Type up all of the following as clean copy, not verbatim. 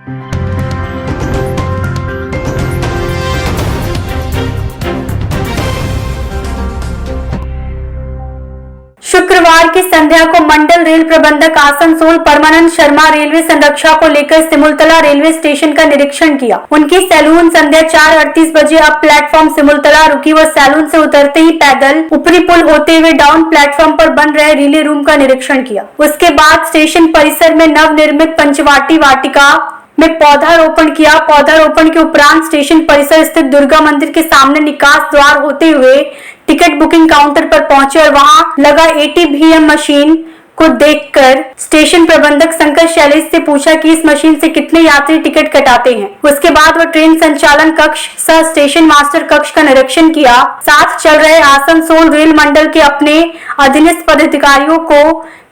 शुक्रवार की संध्या को मंडल रेल प्रबंधक आसनसोल परमानंद शर्मा रेलवे संरक्षा को लेकर सिमुलतला रेलवे स्टेशन का निरीक्षण किया। उनकी सैलून संध्या 4:38 बजे अब प्लेटफॉर्म सिमुलतला रुकी। वो सैलून से उतरते ही पैदल ऊपरी पुल होते हुए डाउन प्लेटफॉर्म पर बन रहे रिले रूम का निरीक्षण किया। उसके बाद स्टेशन परिसर में नवनिर्मित पंचवाटी वाटिका में पौधारोपण किया। पौधारोपण के उपरांत स्टेशन परिसर स्थित दुर्गा मंदिर के सामने निकास द्वार होते हुए टिकट बुकिंग काउंटर पर पहुंचे और वहां लगा ATVM मशीन को देखकर स्टेशन प्रबंधक शंकर शैलेश से पूछा कि इस मशीन से कितने यात्री टिकट कटाते हैं। उसके बाद वह ट्रेन संचालन कक्ष सह स्टेशन मास्टर कक्ष का निरीक्षण किया। साथ चल रहे आसनसोल रेल मंडल के अपने अधीनस्थ पदाधिकारियों को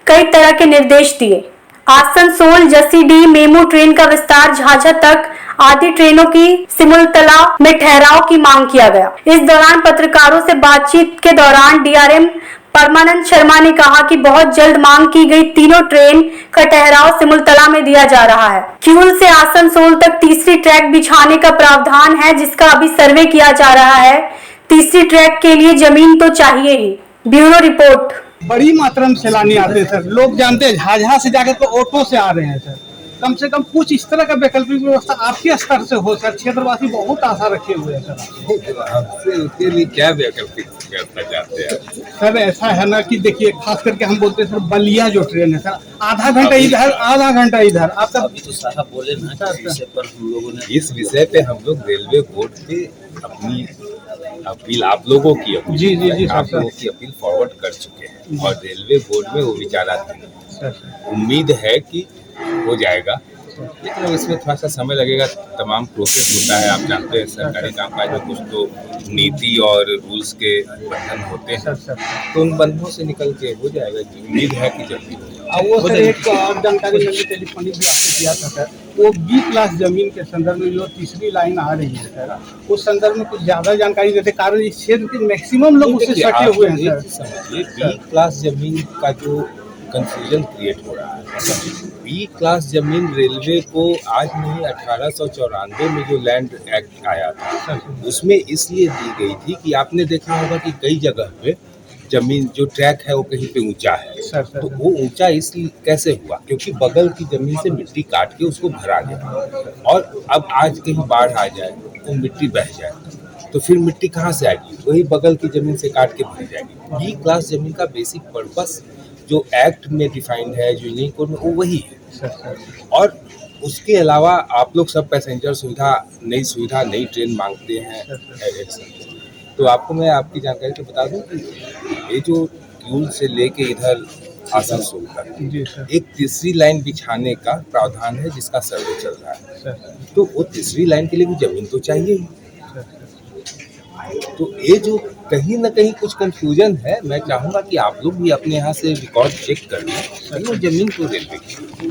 कई तरह के निर्देश दिए। आसनसोल जसीडीह मेमू ट्रेन का विस्तार झाझा तक आदि ट्रेनों की सिमुलतला में ठहराव की मांग किया गया। इस दौरान पत्रकारों से बातचीत के दौरान DRM परमानंद शर्मा ने कहा कि बहुत जल्द मांग की गई तीनों ट्रेन का ठहराव सिमुलतला में दिया जा रहा है। किऊल से आसनसोल तक तीसरी ट्रैक बिछाने का प्रावधान है, जिसका अभी सर्वे किया जा रहा है। तीसरी ट्रैक के लिए जमीन तो चाहिए ही। Bureau report. बड़ी मात्रा में सैलानी आते हैं सर। लोग जानते हैं झाझा से जाकर तो ऑटो से आ रहे हैं सर। कम से कम कुछ इस तरह का वैकल्पिक व्यवस्था आपके स्तर से हो सर। क्षेत्रवासी बहुत आशा रखे हुए हैं सर। आपसे उसके लिए क्या वैकल्पिक व्यवस्था चाहते हैं सर? ऐसा है ना कि देखिए, खास करके हम बोलते हैं सर, बलिया जो ट्रेन है सर, आधा घंटा इधर आधा घंटा इधर। आप अभी तो साहब बोले ना इस विषय पर हम लोगों ने इस विषय पे हम लोग रेलवे बोर्ड पे अपनी अपील, आप लोगों की अपील, जी आप लोगों की अपील फॉरवर्ड कर चुके हैं और रेलवे बोर्ड में वो विचाराधीन है। उम्मीद है कि हो जाएगा, लेकिन इसमें थोड़ा सा समय लगेगा। तमाम प्रोसेस होता है, आप जानते हैं सरकारी कामकाज में कुछ तो नीति और रूल्स के बंधन होते हैं, तो उन बंधनों से निकल के हो जाएगा। उम्मीद है कि जल्दी हो जाएगा। वो सर एक और जानकारी मैंने टेलीफोनिक भी आपको किया था सर। वो B क्लास जमीन के संदर्भ में जो तीसरी लाइन आ रही है सर, उस संदर्भ में कुछ ज्यादा जानकारी देते, कारण इस क्षेत्र के मैक्सिमम लोग उससे सटे हुए हैं सर। समझिए, B क्लास जमीन का जो कंफ्यूजन क्रिएट हो रहा है, B क्लास जमीन रेलवे को आज नहीं 1894 में जो लैंड एक्ट आया था उसमें इसलिए दी गई थी कि आपने देखा होगा कि कई जगह पे जमीन जो ट्रैक है वो कहीं पे ऊंचा है। तो वो ऊंचा इसलिए कैसे हुआ, क्योंकि बगल की जमीन से मिट्टी काट के उसको भरा गया। और अब आज कहीं बाढ़ आ जाए तो मिट्टी बह जाए तो फिर मिट्टी कहाँ से आएगी? वही बगल की जमीन से काट के भरी जाएगी। B क्लास जमीन का बेसिक पर्पस जो एक्ट में डिफाइंड है, जो यूनियन कोड में, वो वही है। और उसके अलावा आप लोग सब पैसेंजर सुविधा नई ट्रेन मांगते हैं। तो आपको मैं आपकी जानकारी तो बता दूं कि ये जो किऊल से लेके इधर आसनसोल तक एक तीसरी लाइन बिछाने का प्रावधान है, जिसका सर्वे चल रहा है। तो वो तीसरी लाइन के लिए भी जमीन तो चाहिए ही। तो ये जो कहीं ना कहीं कुछ कंफ्यूजन है, मैं चाहूंगा कि आप लोग भी अपने यहाँ से रिकॉर्ड चेक कर लें। जमीन तो रेलवे की